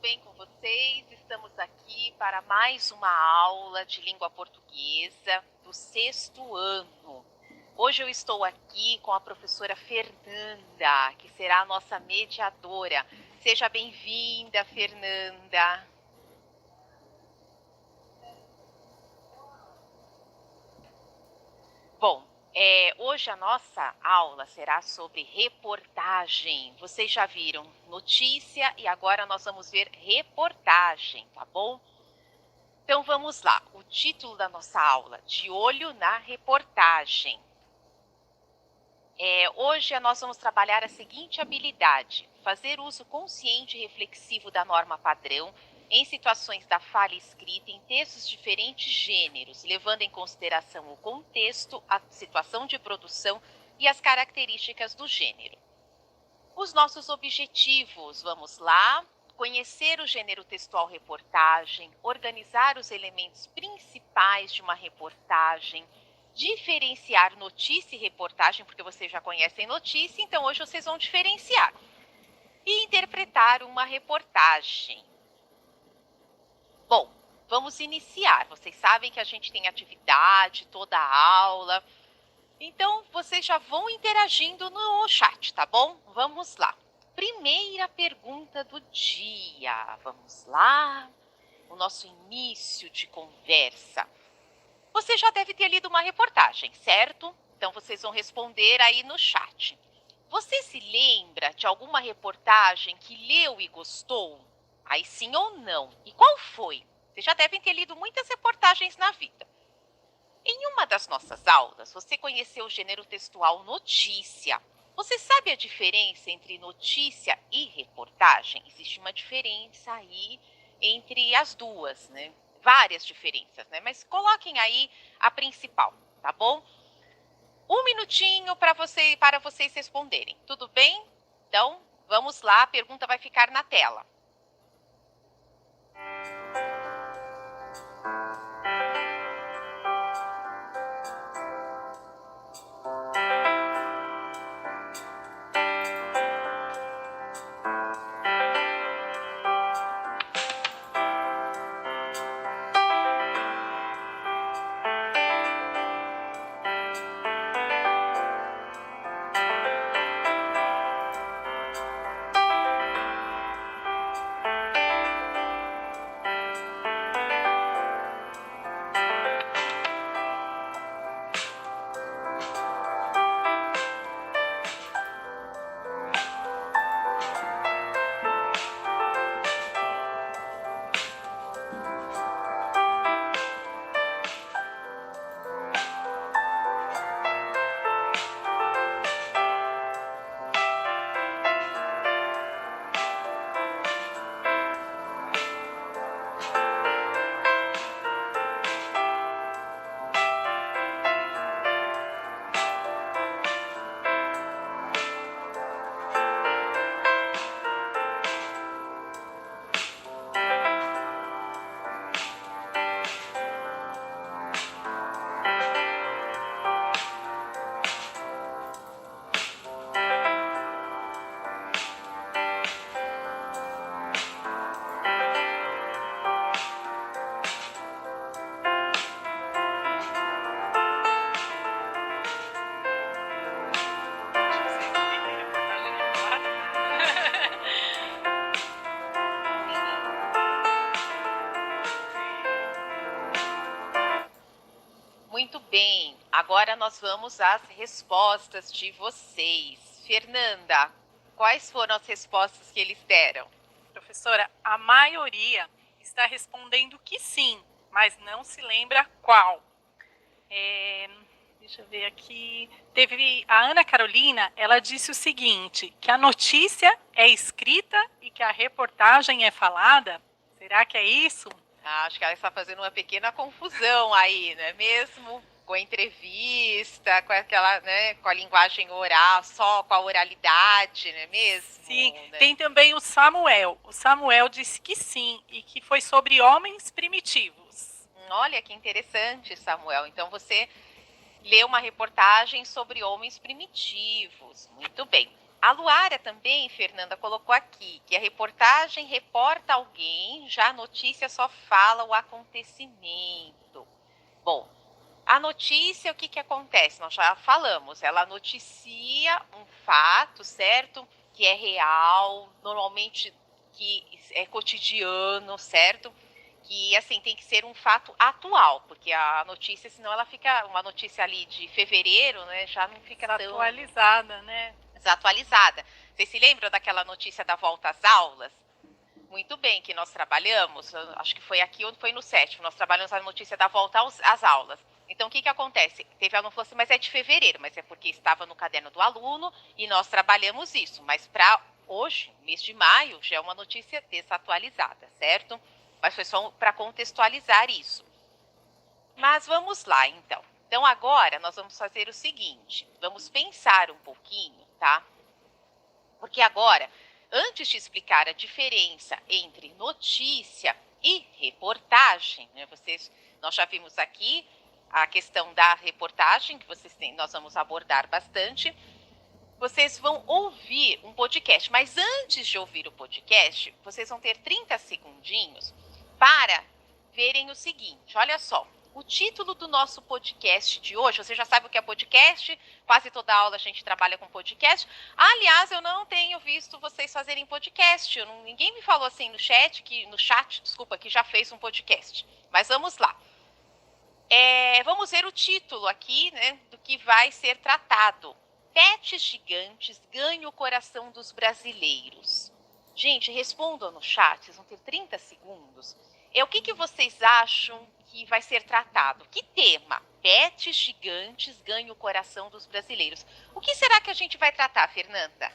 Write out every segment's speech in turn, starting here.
bem com vocês? Estamos aqui para mais uma aula de língua portuguesa do 6º ano. Hoje eu estou aqui com a professora Fernanda, que será a nossa mediadora. Seja bem-vinda, Fernanda. Bom, hoje a nossa aula será sobre reportagem. Vocês já viram notícia e agora nós vamos ver reportagem, tá bom? Então vamos lá, o título da nossa aula, De Olho na Reportagem. Hoje nós vamos trabalhar a seguinte habilidade: fazer uso consciente e reflexivo da norma padrão em situações da falha escrita em textos de diferentes gêneros, levando em consideração o contexto, a situação de produção e as características do gênero. Os nossos objetivos, vamos lá: conhecer o gênero textual reportagem, organizar os elementos principais de uma reportagem, diferenciar notícia e reportagem, porque vocês já conhecem notícia, então hoje vocês vão diferenciar, e interpretar uma reportagem. Bom, vamos iniciar. Vocês sabem que a gente tem atividade toda a aula, então vocês já vão interagindo no chat, tá bom? Vamos lá. Primeira pergunta do dia. Vamos lá. O nosso início de conversa. Você já deve ter lido uma reportagem, certo? Então vocês vão responder aí no chat. Você se lembra de alguma reportagem que leu e gostou? Aí sim ou não? E qual foi? Vocês já devem ter lido muitas reportagens na vida. Em uma das nossas aulas, você conheceu o gênero textual notícia. Você sabe a diferença entre notícia e reportagem? Existe uma diferença aí entre as duas, né? Várias diferenças, né? Mas coloquem aí a principal, tá bom? 1 minutinho para vocês responderem. Tudo bem? Então, vamos lá, a pergunta vai ficar na tela. Muito bem, agora nós vamos às respostas de vocês. Fernanda, quais foram as respostas que eles deram? Professora, a maioria está respondendo que sim, mas não se lembra qual. Deixa eu ver aqui. Teve a Ana Carolina, ela disse o seguinte, que a notícia é escrita e que a reportagem é falada. Será que é isso? Acho que ela está fazendo uma pequena confusão aí, não é mesmo? Com a entrevista, com aquela, né, com a linguagem oral, só com a oralidade, não é mesmo? Sim, né? Tem também o Samuel. O Samuel disse que sim, e que foi sobre homens primitivos. Olha que interessante, Samuel. Então você leu uma reportagem sobre homens primitivos. Muito bem. A Luara também, Fernanda, colocou aqui que a reportagem reporta alguém, já a notícia só fala o acontecimento. Bom, a notícia, o que acontece? Nós já falamos, ela noticia um fato, certo? Que é real, normalmente que é cotidiano, certo? Que, assim, tem que ser um fato atual, porque a notícia, senão ela fica, uma notícia ali de fevereiro, né, já não fica tão... Desatualizada, né? Desatualizada. Vocês se lembram daquela notícia da volta às aulas? Muito bem, que nós trabalhamos, acho que foi aqui ou foi no sétimo, nós trabalhamos a notícia da volta às aulas. Então, o que acontece? Teve aluno que falou assim, mas é de fevereiro, mas é porque estava no caderno do aluno e nós trabalhamos isso. Mas para hoje, mês de maio, já é uma notícia desatualizada, certo? Mas foi só para contextualizar isso. Mas vamos lá, então. Então, agora nós vamos fazer o seguinte, vamos pensar um pouquinho, tá? Porque agora, antes de explicar a diferença entre notícia e reportagem, né, nós já vimos aqui a questão da reportagem, que nós vamos abordar bastante. Vocês vão ouvir um podcast, mas antes de ouvir o podcast, vocês vão ter 30 segundinhos para verem o seguinte, olha só. O título do nosso podcast de hoje, você já sabe o que é podcast, quase toda aula a gente trabalha com podcast. Aliás, eu não tenho visto vocês fazerem podcast, ninguém me falou assim no chat, que já fez um podcast. Mas vamos lá. Vamos ver o título aqui, né, do que vai ser tratado. Pets gigantes ganham o coração dos brasileiros. Gente, respondam no chat, vocês vão ter 30 segundos. O que vocês acham que vai ser tratado? Que tema? Pets gigantes ganham o coração dos brasileiros. O que será que a gente vai tratar, Fernanda?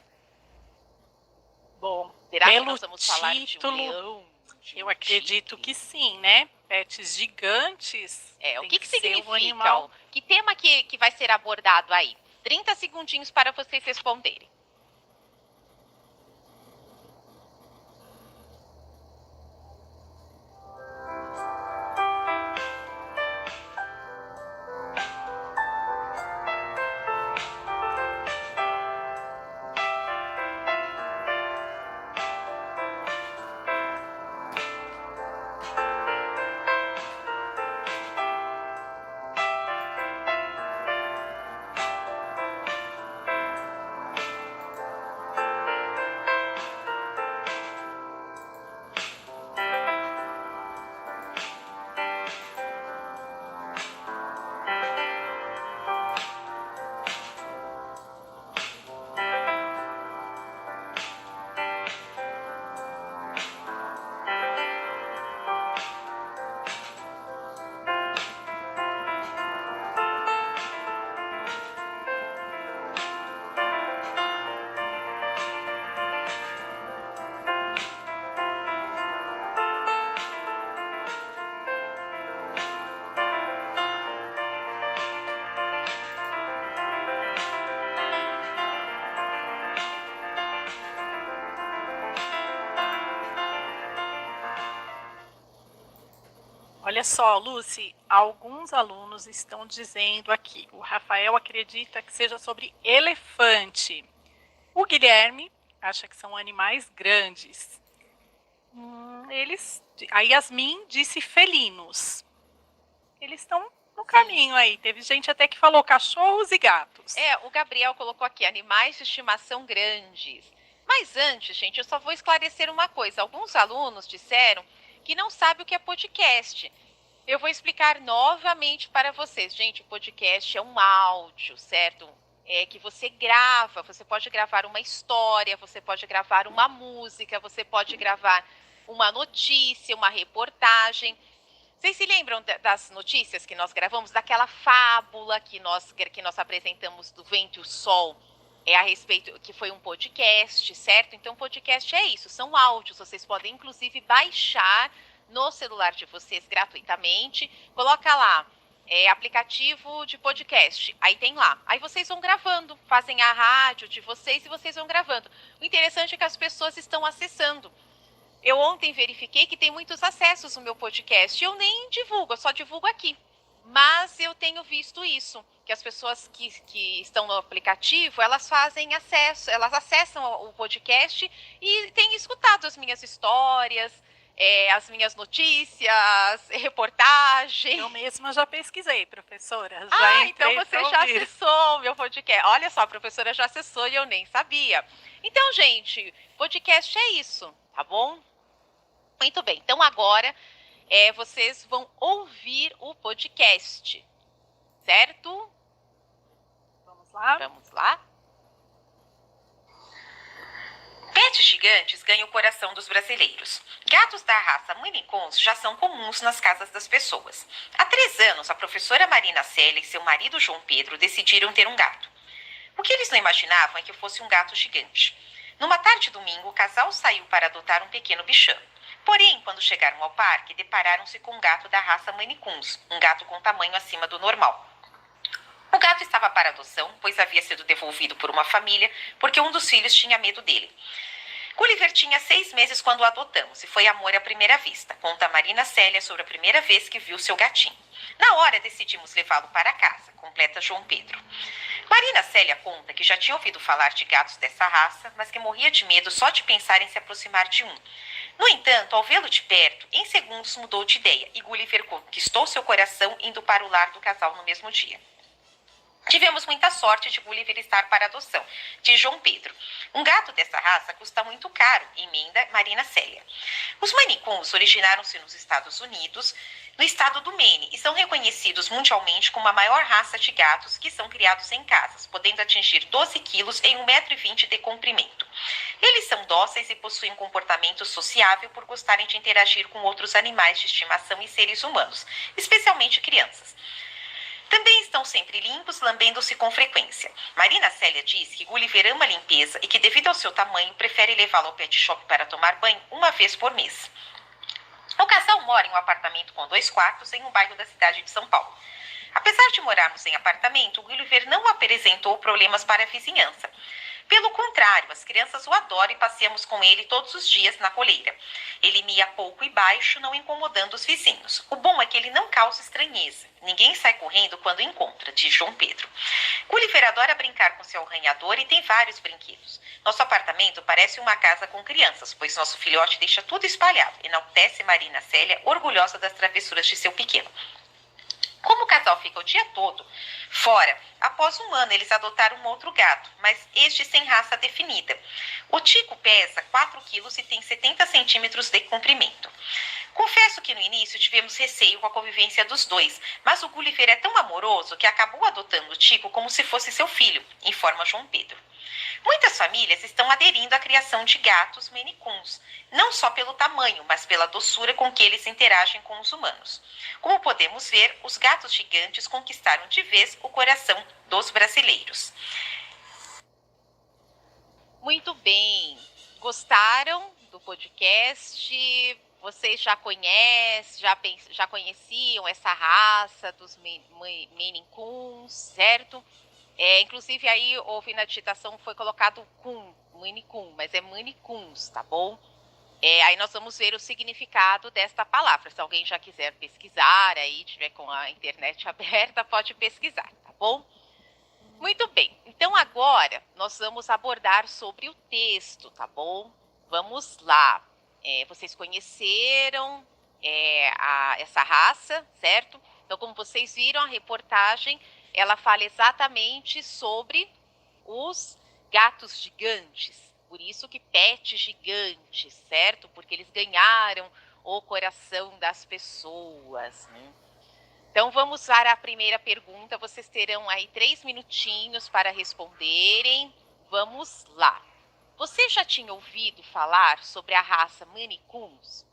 Bom, será pelo que nós vamos falar título, de um leão? Eu acredito que sim, né? Pets gigantes. O que significa? Um animal... Que tema que vai ser abordado aí? 30 segundinhos para vocês responderem. Olha só, Lucy, alguns alunos estão dizendo aqui, o Rafael acredita que seja sobre elefante. O Guilherme acha que são animais grandes. A Yasmin disse felinos. Eles estão no caminho aí. Teve gente até que falou cachorros e gatos. O Gabriel colocou aqui, animais de estimação grandes. Mas antes, gente, eu só vou esclarecer uma coisa. Alguns alunos disseram que não sabe o que é podcast. Eu vou explicar novamente para vocês. Gente, o podcast é um áudio, certo? Que você grava, você pode gravar uma história, você pode gravar uma música, você pode gravar uma notícia, uma reportagem. Vocês se lembram das notícias que nós gravamos, daquela fábula que nós apresentamos do Vento e o Sol? A respeito, que foi um podcast, certo? Então, podcast é isso, são áudios, vocês podem inclusive baixar no celular de vocês gratuitamente, coloca lá, aplicativo de podcast, aí tem lá, aí vocês vão gravando, fazem a rádio de vocês e vocês vão gravando. O interessante é que as pessoas estão acessando. Eu ontem verifiquei que tem muitos acessos no meu podcast, eu nem divulgo, eu só divulgo aqui. Mas eu tenho visto isso, que as pessoas que estão no aplicativo, elas fazem acesso, elas acessam o podcast e têm escutado as minhas histórias, as minhas notícias, reportagem. Eu mesma já pesquisei, professora. Já Ah, então entrei você para já ouvir. acessou o meu podcast. Olha só, a professora já acessou e eu nem sabia. Então, gente, podcast é isso, tá bom? Muito bem. Então, agora vocês vão ouvir o podcast, certo? Vamos lá? Vamos lá? Pets gigantes ganham o coração dos brasileiros. Gatos da raça Maine Coons já são comuns nas casas das pessoas. Há 3 anos, a professora Marina Célia e seu marido João Pedro decidiram ter um gato. O que eles não imaginavam é que fosse um gato gigante. Numa tarde de domingo, o casal saiu para adotar um pequeno bichano. Porém, quando chegaram ao parque, depararam-se com um gato da raça Maine Coons, um gato com tamanho acima do normal. O gato estava para adoção, pois havia sido devolvido por uma família, porque um dos filhos tinha medo dele. Gulliver tinha 6 meses quando o adotamos e foi amor à primeira vista. Conta Marina Célia sobre a primeira vez que viu seu gatinho. Na hora decidimos levá-lo para casa, completa João Pedro. Marina Célia conta que já tinha ouvido falar de gatos dessa raça, mas que morria de medo só de pensar em se aproximar de um. No entanto, ao vê-lo de perto, em segundos mudou de ideia e Gulliver conquistou seu coração indo para o lar do casal no mesmo dia. Tivemos muita sorte de Gulliver estar para adoção, diz João Pedro. Um gato dessa raça custa muito caro, emenda Marina Célia. Os Maine Coons originaram-se nos Estados Unidos, no estado do Maine, e são reconhecidos mundialmente como a maior raça de gatos que são criados em casas, podendo atingir 12 quilos em 1,20 m de comprimento. Eles são dóceis e possuem um comportamento sociável por gostarem de interagir com outros animais de estimação e seres humanos, especialmente crianças. Também estão sempre limpos, lambendo-se com frequência. Marina Célia diz que Gulliver ama a limpeza e que, devido ao seu tamanho, prefere levá-lo ao pet shop para tomar banho uma vez por mês. O casal mora em um apartamento com 2 quartos em um bairro da cidade de São Paulo. Apesar de morarmos em apartamento, Gulliver não apresentou problemas para a vizinhança. Pelo contrário, as crianças o adoram e passeamos com ele todos os dias na coleira. Ele mia pouco e baixo, não incomodando os vizinhos. O bom é que ele não causa estranheza. Ninguém sai correndo quando encontra, diz João Pedro. Gulliver adora brincar com seu arranhador e tem vários brinquedos. Nosso apartamento parece uma casa com crianças, pois nosso filhote deixa tudo espalhado, enaltece Marina Célia, orgulhosa das travessuras de seu pequeno. Como o casal fica o dia todo fora, após 1 ano eles adotaram um outro gato, mas este sem raça definida. O Tico pesa 4 quilos e tem 70 centímetros de comprimento. Confesso que no início tivemos receio com a convivência dos dois, mas o Gulliver é tão amoroso que acabou adotando o Tico como se fosse seu filho, informa João Pedro. Muitas famílias estão aderindo à criação de gatos Maine Coons, não só pelo tamanho, mas pela doçura com que eles interagem com os humanos. Como podemos ver, os gatos gigantes conquistaram de vez o coração dos brasileiros. Muito bem. Gostaram do podcast? Vocês já conhecem, já conheciam essa raça dos Maine Coons, certo? Inclusive aí houve na digitação, foi colocado Maine Coon, mas é Maine Coons, tá bom? Aí nós vamos ver o significado desta palavra. Se alguém já quiser pesquisar, aí tiver com a internet aberta, pode pesquisar, tá bom? Muito bem, então agora nós vamos abordar sobre o texto, tá bom? Vamos lá. Vocês conheceram essa raça, certo? Então, como vocês viram, a reportagem ela fala exatamente sobre os gatos gigantes. Por isso que pet gigantes, certo? Porque eles ganharam o coração das pessoas, né? Então, vamos para a primeira pergunta. Vocês terão aí 3 minutinhos para responderem. Vamos lá. Você já tinha ouvido falar sobre a raça Maine Coons?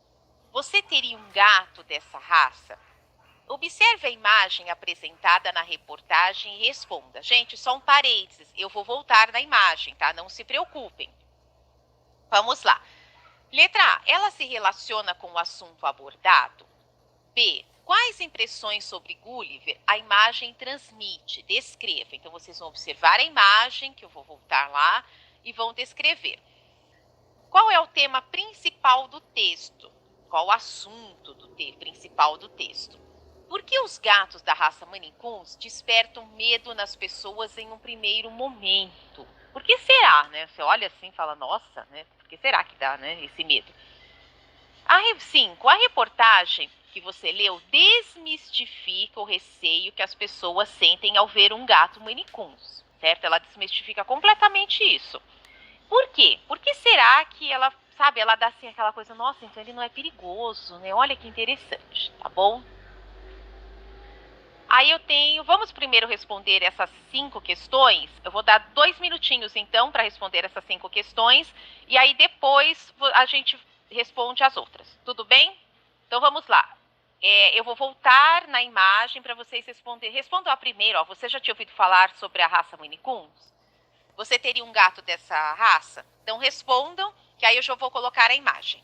Você teria um gato dessa raça? Observe a imagem apresentada na reportagem e responda. Gente, só um parênteses, eu vou voltar na imagem, tá? Não se preocupem. Vamos lá. Letra A, ela se relaciona com o assunto abordado? B, quais impressões sobre Gulliver a imagem transmite? Descreva. Então, vocês vão observar a imagem, que eu vou voltar lá, e vão descrever. Qual é o tema principal do texto? Qual o assunto principal do texto? Por que os gatos da raça Maine Coons despertam medo nas pessoas em um primeiro momento? Por que será, né? Você olha assim e fala, nossa, né? Por que será que dá, né, esse medo? A reportagem que você leu desmistifica o receio que as pessoas sentem ao ver um gato Maine Coons, certo? Ela desmistifica completamente isso. Por quê? Por que será que ela, sabe, ela dá assim aquela coisa, nossa, então ele não é perigoso, né? Olha que interessante, tá bom? Aí vamos primeiro responder essas 5 questões. Eu vou dar 2 minutinhos então para responder essas 5 questões e aí depois a gente responde as outras. Tudo bem? Então vamos lá. Eu vou voltar na imagem para vocês responderem. Respondam a primeira. Ó, você já tinha ouvido falar sobre a raça Maine Coons? Você teria um gato dessa raça? Então respondam, que aí eu já vou colocar a imagem.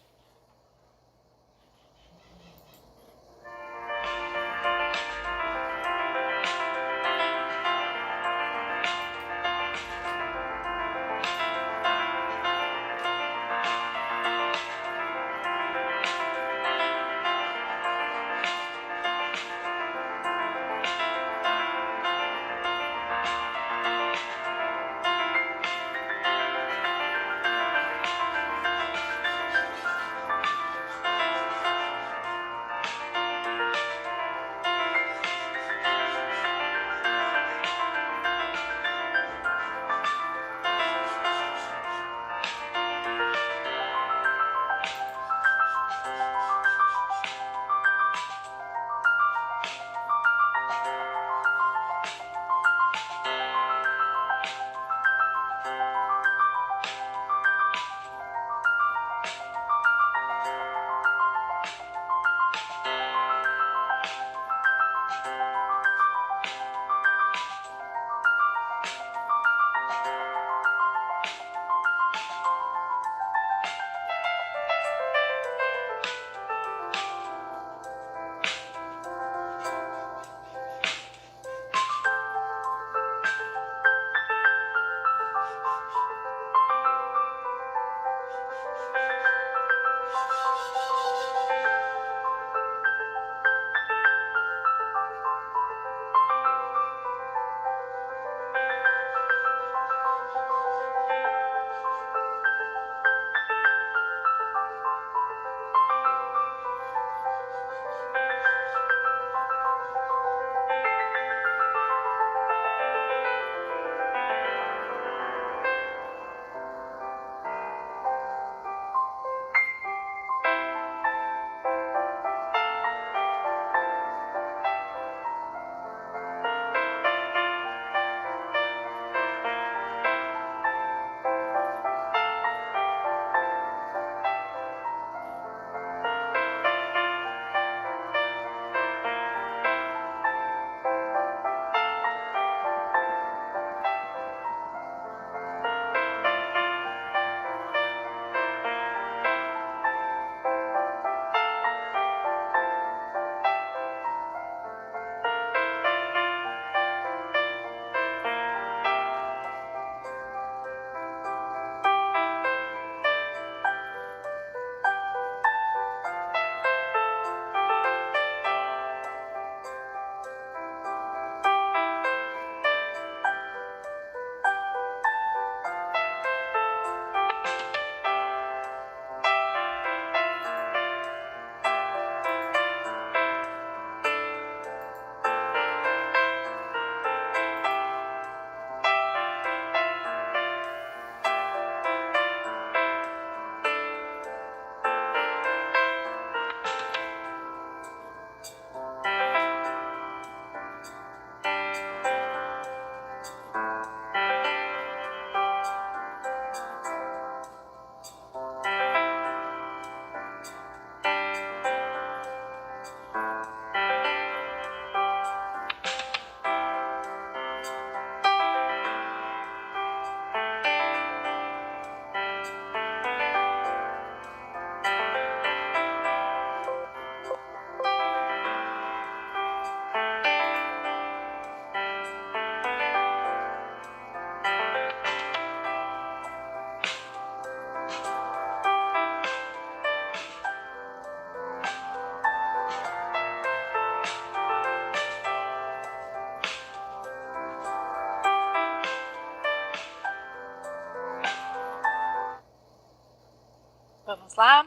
lá.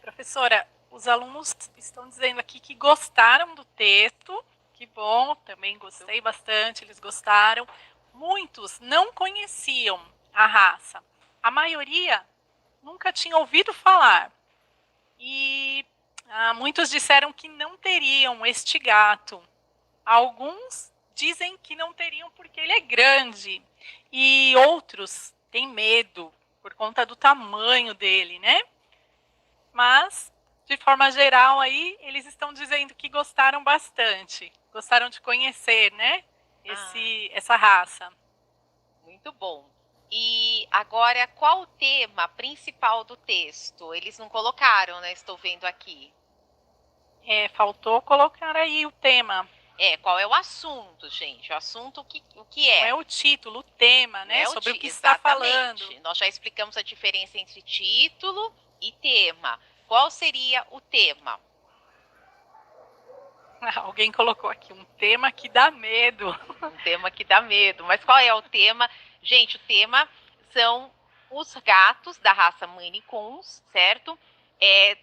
Professora, os alunos estão dizendo aqui que gostaram do texto. Que bom, também gostei bastante, eles gostaram. Muitos não conheciam a raça. A maioria nunca tinha ouvido falar. E muitos disseram que não teriam este gato. Alguns dizem que não teriam porque ele é grande. E outros têm medo por conta do tamanho dele, né? Mas, de forma geral, aí, eles estão dizendo que gostaram bastante. Gostaram de conhecer, né? Essa raça. Muito bom. E agora, qual o tema principal do texto? Eles não colocaram, né? Estou vendo aqui. Faltou colocar aí o tema. Qual é o assunto, gente? O assunto, o que é? Não é o título, o tema, né? Sobre o que está falando. Nós já explicamos a diferença entre título e tema. Qual seria o tema? Alguém colocou aqui um tema que dá medo. Um tema que dá medo. Mas qual é o tema? Gente, o tema são os gatos da raça Maine Coons, certo?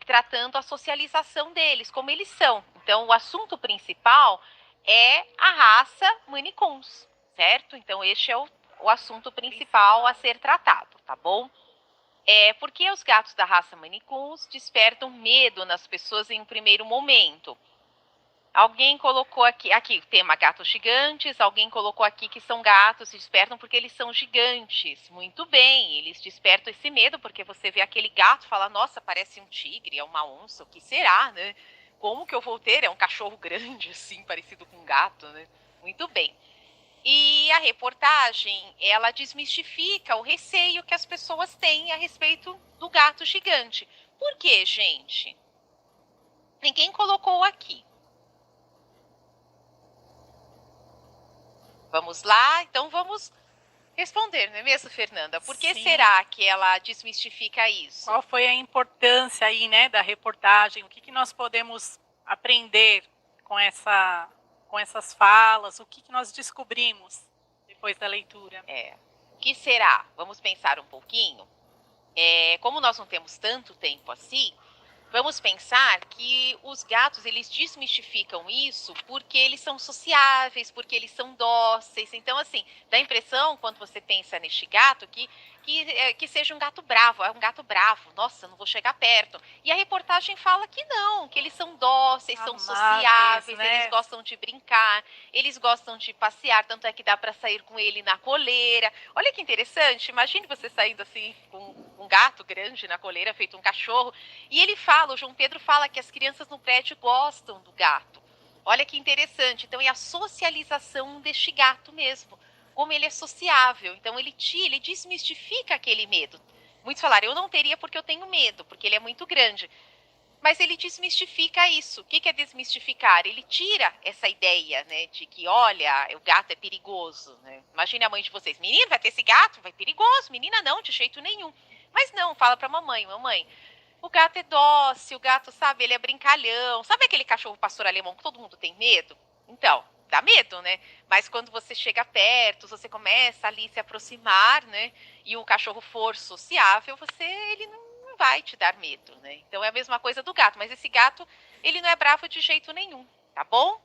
Tratando a socialização deles, como eles são. Então, o assunto principal é a raça Maine Coons, certo? Então, este é o assunto principal a ser tratado, tá bom? Porque os gatos da raça Maine Coons despertam medo nas pessoas em um primeiro momento. Alguém colocou aqui o tema gatos gigantes, alguém colocou aqui que são gatos, se despertam porque eles são gigantes. Muito bem, eles despertam esse medo porque você vê aquele gato e fala, nossa, parece um tigre, é uma onça, o que será, né? Como que eu vou ter? É um cachorro grande, assim, parecido com um gato, né? Muito bem. E a reportagem, ela desmistifica o receio que as pessoas têm a respeito do gato gigante. Por quê, gente? Ninguém colocou aqui. Vamos lá? Então vamos responder, não é mesmo, Fernanda? Por que será que ela desmistifica isso? Qual foi a importância aí, né, da reportagem? O que nós podemos aprender com essas falas? O que nós descobrimos depois da leitura? O que será? Vamos pensar um pouquinho. Como nós não temos tanto tempo assim, vamos pensar que os gatos, eles desmistificam isso porque eles são sociáveis, porque eles são dóceis. Então, assim, dá a impressão, quando você pensa neste gato, que seja um gato bravo. É um gato bravo. Nossa, não vou chegar perto. E a reportagem fala que não, que eles são dóceis, são sociáveis, né? Eles gostam de brincar, eles gostam de passear, tanto é que dá para sair com ele na coleira. Olha que interessante, imagine você saindo assim com um gato grande na coleira, feito um cachorro, e ele fala, o João Pedro fala que as crianças no prédio gostam do gato. Olha que interessante, então é a socialização deste gato mesmo, como ele é sociável, então ele desmistifica aquele medo. Muitos falaram, eu não teria porque eu tenho medo, porque ele é muito grande. Mas ele desmistifica isso. O que é desmistificar? Ele tira essa ideia, né, de que, olha, o gato é perigoso, né? Imagine a mãe de vocês, menino, vai ter esse gato? Vai perigoso. Menina, não, de jeito nenhum. Mas não, fala pra mamãe, o gato é dócil, o gato, sabe, ele é brincalhão. Sabe aquele cachorro pastor alemão que todo mundo tem medo? Então, dá medo, né? Mas quando você chega perto, você começa ali se aproximar, né? E o cachorro for sociável, ele não vai te dar medo, né? Então é a mesma coisa do gato, mas esse gato, ele não é bravo de jeito nenhum, tá bom?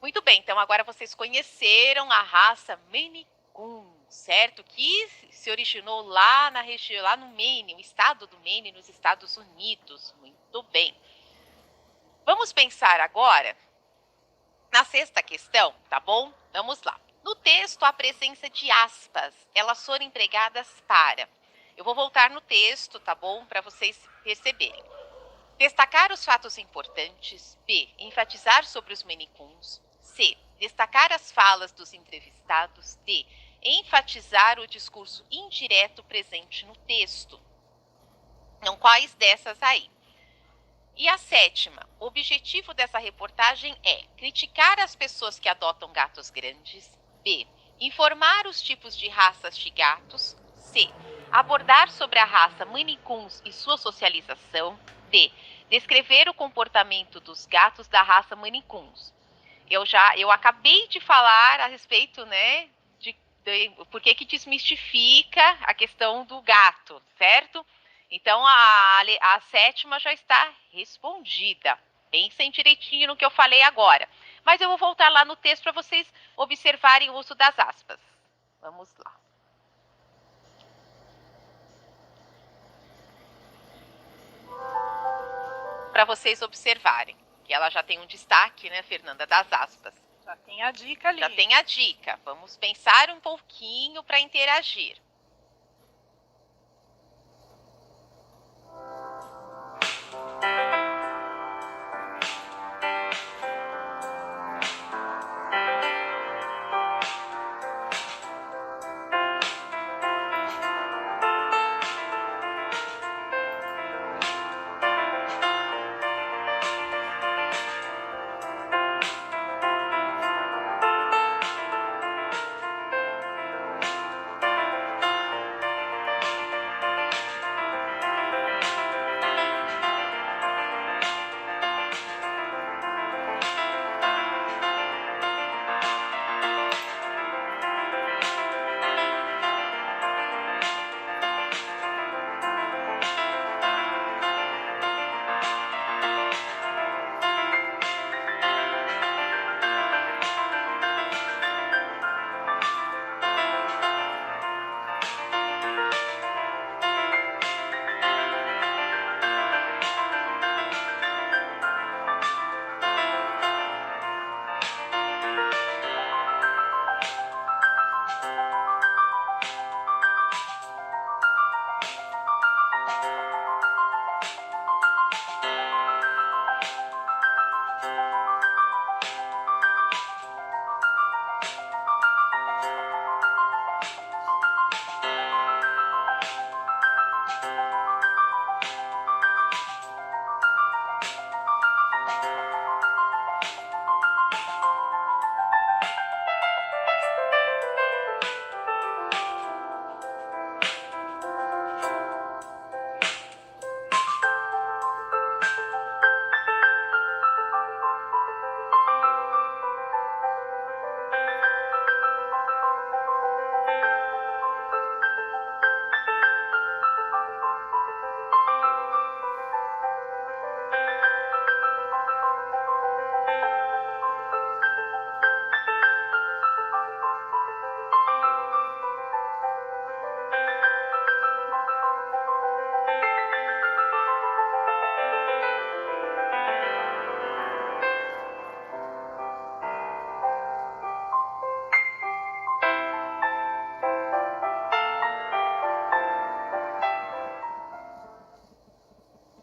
Muito bem, então agora vocês conheceram a raça Maine Coon, certo? Que se originou lá na região, lá no Maine, o estado do Maine, nos Estados Unidos. Muito bem. Vamos pensar agora na sexta questão, tá bom? Vamos lá. No texto, a presença de aspas, elas foram empregadas para... Eu vou voltar no texto, tá bom? Para vocês perceberem. Destacar os fatos importantes. B. Enfatizar sobre os Maine Coons. C. Destacar as falas dos entrevistados. D. Enfatizar o discurso indireto presente no texto. Não, quais dessas aí? E a sétima, o objetivo dessa reportagem é criticar as pessoas que adotam gatos grandes. B. Informar os tipos de raças de gatos. C. Abordar sobre a raça Maine Coons e sua socialização. D. Descrever o comportamento dos gatos da raça Maine Coons. Eu acabei de falar a respeito, né, de por que desmistifica a questão do gato, certo? Então, a sétima já está respondida. Pensem direitinho no que eu falei agora. Mas eu vou voltar lá no texto para vocês observarem o uso das aspas. Vamos lá. Para vocês observarem, que ela já tem um destaque, né, Fernanda, das aspas. Já tem a dica ali. Já tem a dica. Vamos pensar um pouquinho para interagir.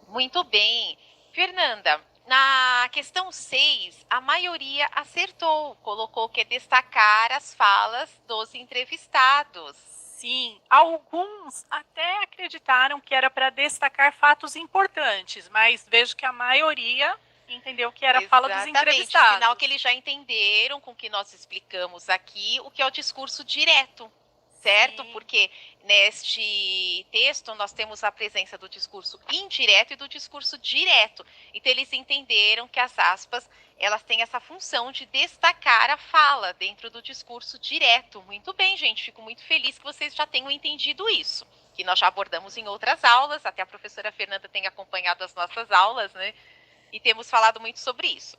Muito bem. Fernanda, na questão 6, a maioria acertou, colocou que é destacar as falas dos entrevistados. Sim, alguns até acreditaram que era para destacar fatos importantes, mas vejo que a maioria entendeu que era a fala dos entrevistados. Sinal que eles já entenderam com o que nós explicamos aqui o que é o discurso direto, certo? Sim. Porque neste texto nós temos a presença do discurso indireto e do discurso direto. Então eles entenderam que as aspas, elas têm essa função de destacar a fala dentro do discurso direto. Muito bem, gente, fico muito feliz que vocês já tenham entendido isso, que nós já abordamos em outras aulas, até a professora Fernanda tem acompanhado as nossas aulas, né? E temos falado muito sobre isso.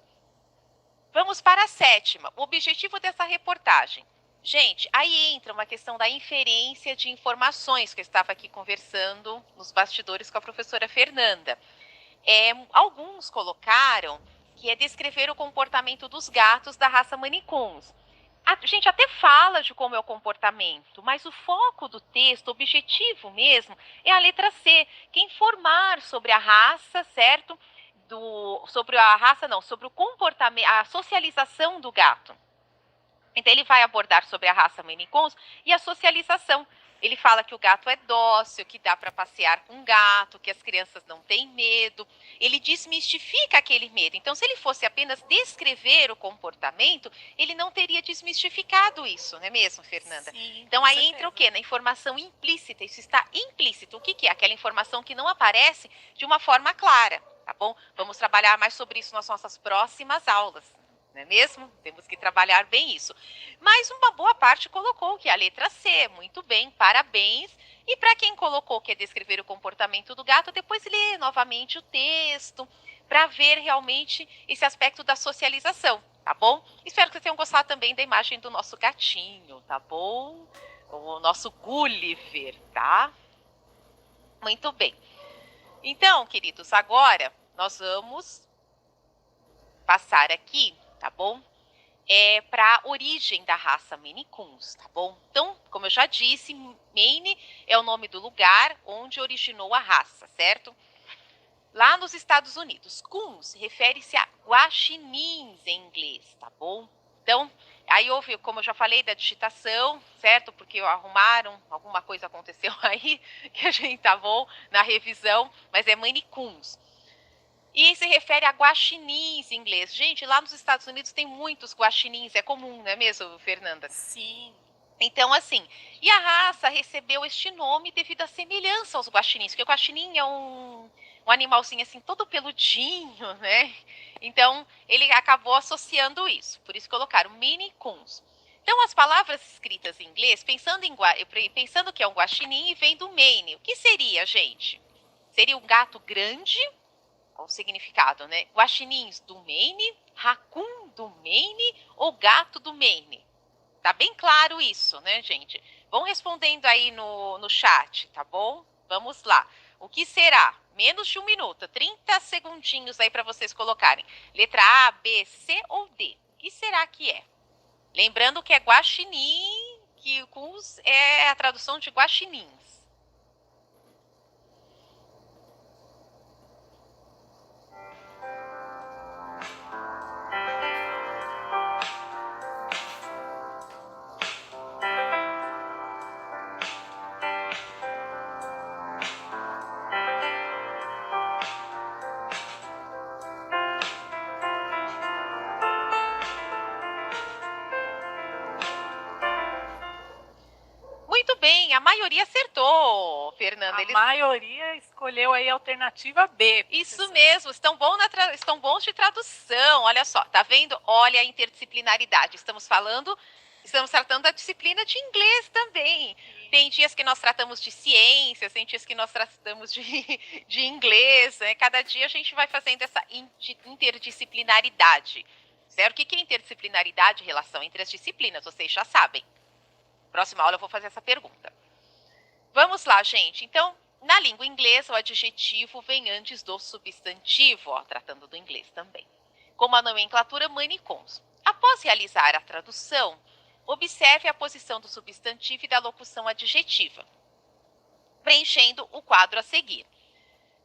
Vamos para a sétima, o objetivo dessa reportagem. Gente, aí entra uma questão da inferência de informações que eu estava aqui conversando nos bastidores com a professora Fernanda. Alguns colocaram que é descrever o comportamento dos gatos da raça Maine Coons. A gente até fala de como é o comportamento, mas o foco do texto, o objetivo mesmo, é a letra C, que é informar sobre a raça, certo? Sobre o comportamento, a socialização do gato. Então, ele vai abordar sobre a raça Maine Coons e a socialização. Ele fala que o gato é dócil, que dá para passear com o gato, que as crianças não têm medo. Ele desmistifica aquele medo. Então, se ele fosse apenas descrever o comportamento, ele não teria desmistificado isso, não é mesmo, Fernanda? Sim, então, aí entra o quê? Na informação implícita. Isso está implícito. O que é? Aquela informação que não aparece de uma forma clara, tá bom? Vamos trabalhar mais sobre isso nas nossas próximas aulas. não é mesmo? Temos que trabalhar bem isso. Mas uma boa parte colocou que é a letra C. Muito bem, parabéns. E para quem colocou que é descrever o comportamento do gato, depois lê novamente o texto para ver realmente esse aspecto da socialização, tá bom? Espero que vocês tenham gostado também da imagem do nosso gatinho, tá bom? O nosso Gulliver, tá? Muito bem. Então, queridos, agora nós vamos passar aqui, tá bom? Para a origem da raça Maine Coons, tá bom? Então, como eu já disse, Maine é o nome do lugar onde originou a raça, certo? Lá nos Estados Unidos. Coons refere-se a guaxinins em inglês, tá bom? Então, aí houve, como eu já falei, da digitação, certo? Porque arrumaram, alguma coisa aconteceu aí, que a gente tá bom na revisão, mas é Maine Coons. E se refere a guaxinins em inglês. Gente, lá nos Estados Unidos tem muitos guaxinins, é comum, não é mesmo, Fernanda? Sim. Então, assim, e a raça recebeu este nome devido à semelhança aos guaxinins, porque o guaxinim é um animalzinho assim, todo peludinho, né? Então, ele acabou associando isso, por isso colocaram Maine Coons. Então, as palavras escritas em inglês, pensando que é um guaxinim, vem do Maine. O que seria, gente? Seria um gato grande, o significado, né? Guaxinins do Maine, raccoon do Maine ou gato do Maine? Tá bem claro isso, né, gente? Vão respondendo aí no chat, tá bom? Vamos lá. O que será? Menos de 1 minuto, 30 segundinhos aí para vocês colocarem. Letra A, B, C ou D? O que será que é? Lembrando que é guaxinim, que é a tradução de guaxinins. Muito bem, a maioria acertou, Fernanda. A maioria escolheu aí a alternativa B. Isso mesmo, estão bons de tradução. Olha só, tá vendo? Olha a interdisciplinaridade. Estamos tratando da disciplina de inglês também. Tem dias que nós tratamos de ciências, tem dias que nós tratamos de inglês, né? Cada dia a gente vai fazendo essa interdisciplinaridade. Certo? O que é interdisciplinaridade? Relação entre as disciplinas, vocês já sabem. Próxima aula eu vou fazer essa pergunta. Vamos lá, gente. Então, na língua inglesa, o adjetivo vem antes do substantivo, ó, tratando do inglês também. Como a nomenclatura Maine Coons. Após realizar a tradução, observe a posição do substantivo e da locução adjetiva, preenchendo o quadro a seguir.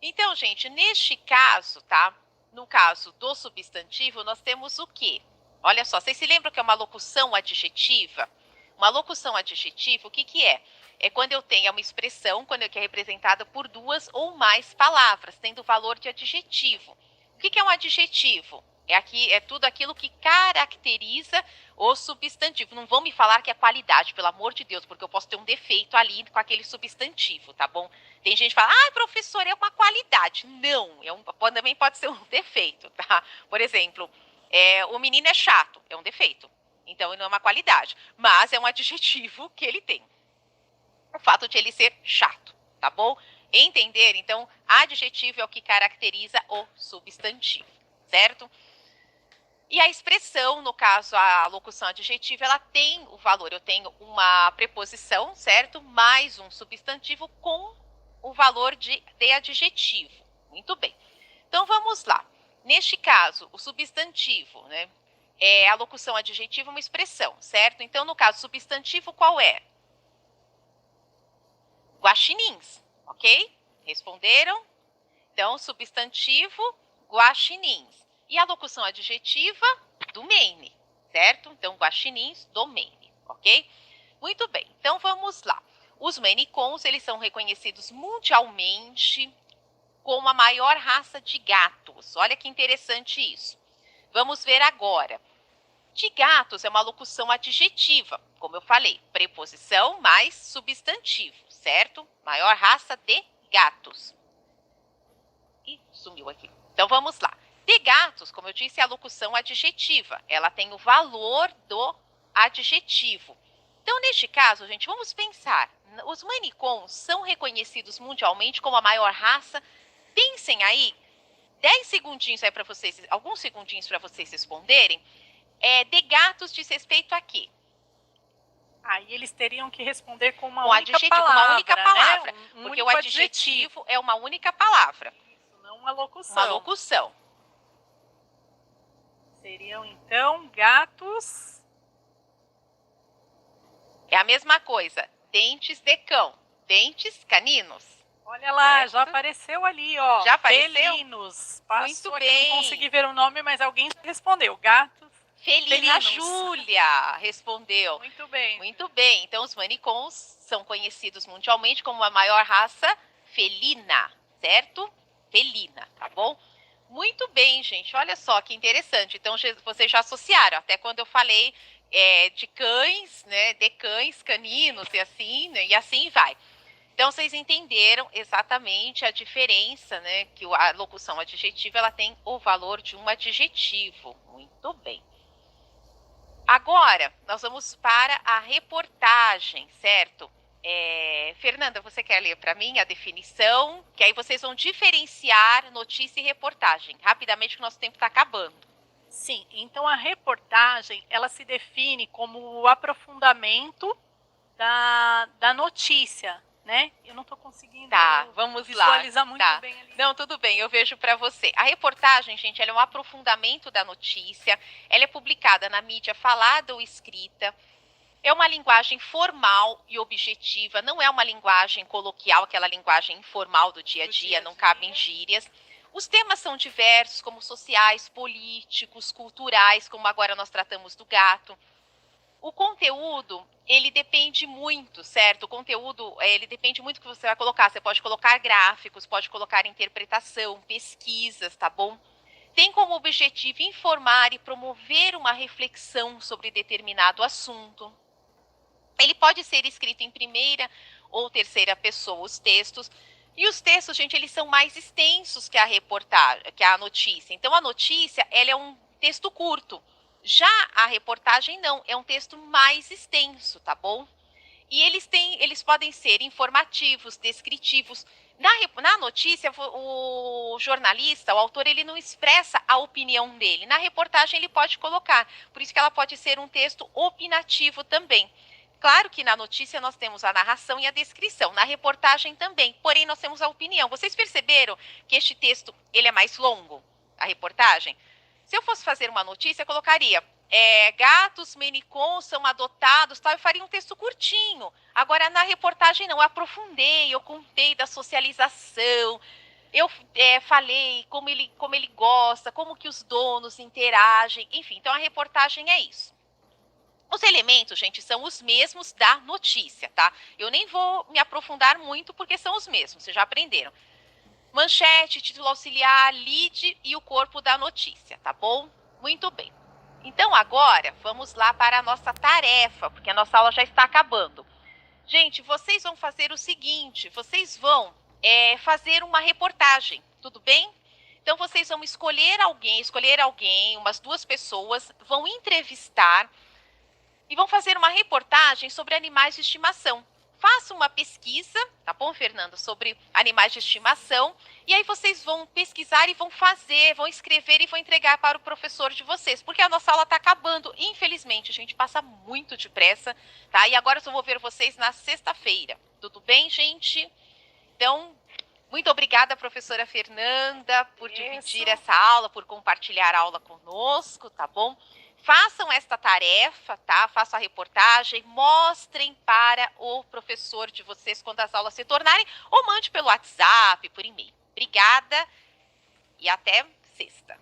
Então, gente, neste caso, tá? No caso do substantivo, nós temos o quê? Olha só, vocês se lembram que é uma locução adjetiva? Uma locução adjetiva, o que é? É quando eu tenho uma expressão, que é representada por 2 ou mais palavras, tendo valor de adjetivo. O que é um adjetivo? É tudo aquilo que caracteriza o substantivo. Não vão me falar que é qualidade, pelo amor de Deus, porque eu posso ter um defeito ali com aquele substantivo, tá bom? Tem gente que fala, professor, é uma qualidade. Não, também pode ser um defeito, tá? Por exemplo, o menino é chato, é um defeito. Então, não é uma qualidade, mas é um adjetivo que ele tem. O fato de ele ser chato, tá bom? Entender? Então, adjetivo é o que caracteriza o substantivo, certo? E a expressão, no caso, a locução adjetiva, ela tem o valor. Eu tenho uma preposição, certo? Mais um substantivo com o valor de adjetivo. Muito bem. Então, vamos lá. Neste caso, o substantivo, né? A locução adjetiva é uma expressão, certo? Então, no caso, substantivo qual é? Guaxinins, ok? Responderam? Então, substantivo, guaxinins. E a locução adjetiva do Maine, certo? Então, guaxinins do Maine, ok? Muito bem, então vamos lá. Os Maine Coons, eles são reconhecidos mundialmente como a maior raça de gatos. Olha que interessante isso. Vamos ver agora. De gatos é uma locução adjetiva, como eu falei, preposição mais substantivo, certo? Maior raça de gatos. Ih, sumiu aqui. Então vamos lá. De gatos, como eu disse, é a locução adjetiva. Ela tem o valor do adjetivo. Então, neste caso, gente, vamos pensar. Os Maine Coons são reconhecidos mundialmente como a maior raça. Pensem aí, 10 segundinhos aí para vocês, alguns segundinhos para vocês responderem. De gatos diz respeito a quê? Aí eles teriam que responder com uma Com única adjetivo, palavra, uma única palavra. né? Porque o adjetivo é uma única palavra. Isso, não uma locução. Uma locução. Seriam, então, gatos... É a mesma coisa. Dentes de cão. Dentes caninos. Olha lá, certo? já apareceu ali, ó. Já apareceu? Felinos. Passou Muito aqui, bem. não consegui ver o nome, mas alguém já respondeu. Gatos. Felina. A Felinos. Júlia respondeu. Muito bem. Muito bem. Então, os Maine Coons são conhecidos mundialmente como a maior raça felina, certo? Felina, tá bom? Muito bem, gente. Olha só que interessante. Então, vocês já associaram. Até quando eu falei de cães, né? De cães, caninos e assim, né? E assim vai. Então, vocês entenderam exatamente a diferença, né? Que a locução adjetiva, ela tem o valor de um adjetivo. Muito bem. Agora, nós vamos para a reportagem, certo? Fernanda, você quer ler para mim a definição? Que aí vocês vão diferenciar notícia e reportagem. Rapidamente, que o nosso tempo está acabando. Sim, então a reportagem, ela se define como o aprofundamento da notícia, né? Eu não estou conseguindo vamos visualizar muito lá. bem ali. Não, tudo bem, eu vejo para você. A reportagem, gente, ela é um aprofundamento da notícia. Ela é publicada na mídia falada ou escrita. É uma linguagem formal e objetiva, não é uma linguagem coloquial, aquela linguagem informal do dia a dia, não cabem gírias. Os temas são diversos, como sociais, políticos, culturais, como agora nós tratamos do gato. O conteúdo, ele depende muito, certo? O conteúdo, ele depende muito do que você vai colocar. Você pode colocar gráficos, pode colocar interpretação, pesquisas, tá bom? Tem como objetivo informar e promover uma reflexão sobre determinado assunto. Ele pode ser escrito em primeira ou terceira pessoa, os textos. E os textos, gente, eles são mais extensos que a reportagem, que a notícia. Então, a notícia, ela é um texto curto. Já a reportagem não, é um texto mais extenso, tá bom? E eles podem ser informativos, descritivos. Na notícia, o jornalista, o autor, ele não expressa a opinião dele. Na reportagem, ele pode colocar. Por isso que ela pode ser um texto opinativo também. Claro que na notícia nós temos a narração e a descrição, na reportagem também, porém nós temos a opinião. Vocês perceberam que este texto ele é mais longo, a reportagem? Se eu fosse fazer uma notícia, eu colocaria gatos Maine Coon são adotados, tal, eu faria um texto curtinho. Agora na reportagem não, eu aprofundei, eu contei da socialização, eu falei como ele gosta, como que os donos interagem, enfim, então a reportagem é isso. Os elementos, gente, são os mesmos da notícia, tá? Eu nem vou me aprofundar muito porque são os mesmos, vocês já aprenderam. Manchete, título auxiliar, lead e o corpo da notícia, tá bom? Muito bem. Então, agora, vamos lá para a nossa tarefa, porque a nossa aula já está acabando. Gente, vocês vão fazer o seguinte, vocês vão fazer uma reportagem, tudo bem? Então, vocês vão escolher alguém, umas 2 pessoas, vão entrevistar e vão fazer uma reportagem sobre animais de estimação. Faça uma pesquisa, tá bom, Fernanda, sobre animais de estimação, e aí vocês vão pesquisar e vão escrever e vão entregar para o professor de vocês, porque a nossa aula está acabando, infelizmente, a gente passa muito depressa, tá? E agora eu só vou ver vocês na sexta-feira, tudo bem, gente? Então, muito obrigada, professora Fernanda, por dividir essa aula, por compartilhar a aula conosco, tá bom? Façam esta tarefa, tá? Façam a reportagem, mostrem para o professor de vocês quando as aulas se tornarem, ou mande pelo WhatsApp, por e-mail. Obrigada e até sexta.